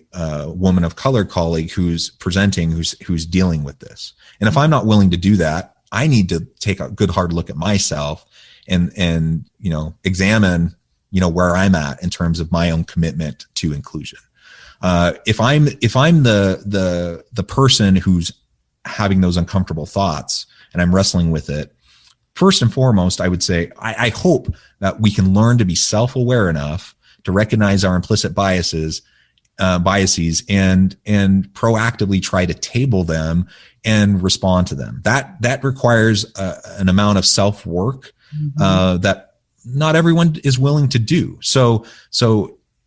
woman of color colleague who's presenting, who's dealing with this. And if I'm not willing to do that, I need to take a good hard look at myself and examine where I'm at in terms of my own commitment to inclusion. If I'm the person who's having those uncomfortable thoughts and I'm wrestling with it, first and foremost, I would say I hope that we can learn to be self-aware enough to recognize our implicit biases and proactively try to table them and respond to them. That requires an amount of self-work that not everyone is willing to do. So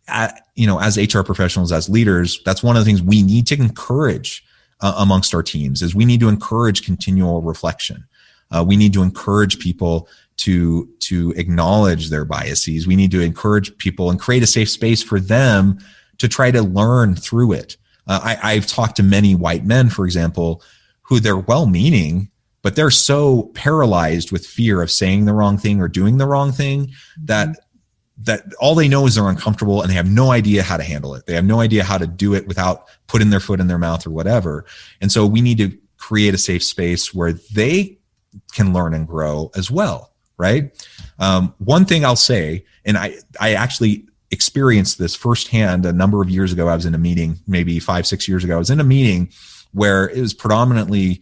as HR professionals, as leaders, that's one of the things we need to encourage amongst our teams, is we need to encourage continual reflection. We need to encourage people to acknowledge their biases. We need to encourage people and create a safe space for them to try to learn through it. I've talked to many white men, for example, who they're well-meaning, but they're so paralyzed with fear of saying the wrong thing or doing the wrong thing that that all they know is they're uncomfortable and they have no idea how to handle it. They have no idea how to do it without putting their foot in their mouth or whatever. And so we need to create a safe space where they can learn and grow as well, right? One thing I'll say, and I actually experienced this firsthand a number of years ago. I was in a meeting, maybe 5-6 years ago. I was in a meeting where it was predominantly,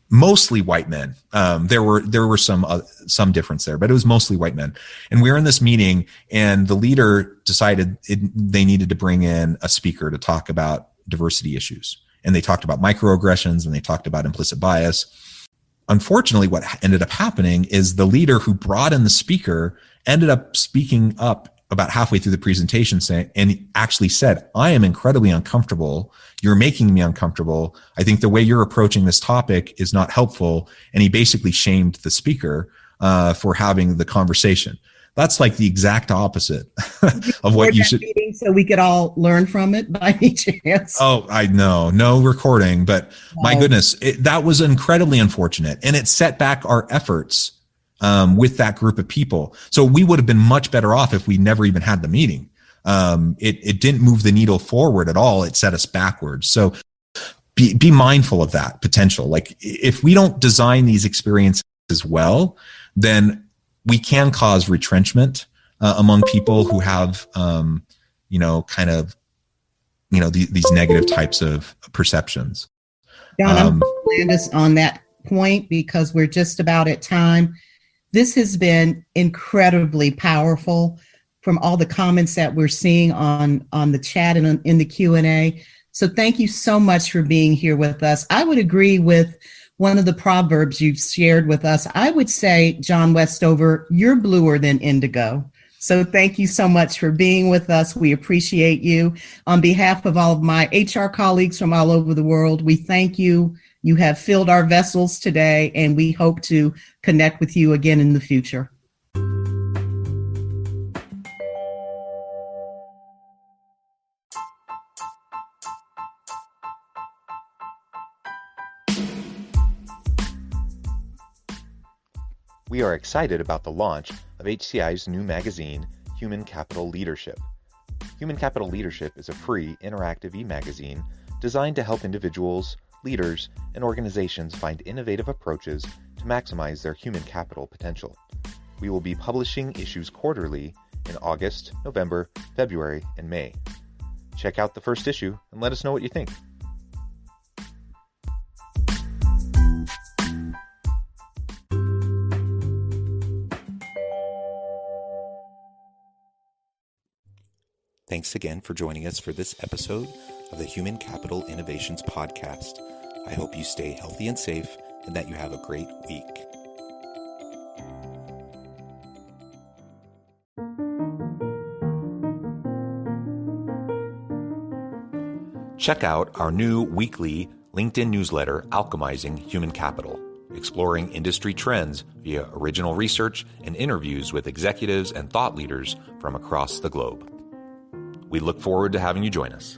mostly white men. There were some difference there, but it was mostly white men. And we were in this meeting, and the leader decided they needed to bring in a speaker to talk about diversity issues. And they talked about microaggressions, and they talked about implicit bias. Unfortunately, what ended up happening is the leader who brought in the speaker ended up speaking up about halfway through the presentation and actually said, "I am incredibly uncomfortable. You're making me uncomfortable. I think the way you're approaching this topic is not helpful." And he basically shamed the speaker for having the conversation. That's like the exact opposite of what you should. So we could all learn from it by any chance. Oh, I know. No recording, but my goodness, that was incredibly unfortunate. And it set back our efforts with that group of people. So we would have been much better off if we never even had the meeting. It didn't move the needle forward at all. It set us backwards. So be mindful of that potential. Like if we don't design these experiences well, then we can cause retrenchment among people who have, these negative types of perceptions. John, I'm going to land us on that point because we're just about at time. This has been incredibly powerful from all the comments that we're seeing on the chat and in the Q&A. So thank you so much for being here with us. I would agree with one of the proverbs you've shared with us. I would say, John Westover, you're bluer than indigo. So thank you so much for being with us. We appreciate you. On behalf of all of my HR colleagues from all over the world, we thank you. You have filled our vessels today, and we hope to connect with you again in the future. We are excited about the launch of HCI's new magazine, Human Capital Leadership. Human Capital Leadership is a free, interactive e-magazine designed to help individuals, leaders, and organizations find innovative approaches to maximize their human capital potential. We will be publishing issues quarterly in August, November, February, and May. Check out the first issue and let us know what you think. Thanks again for joining us for this episode of the Human Capital Innovations Podcast. I hope you stay healthy and safe and that you have a great week. Check out our new weekly LinkedIn newsletter, Alchemizing Human Capital, exploring industry trends via original research and interviews with executives and thought leaders from across the globe. We look forward to having you join us.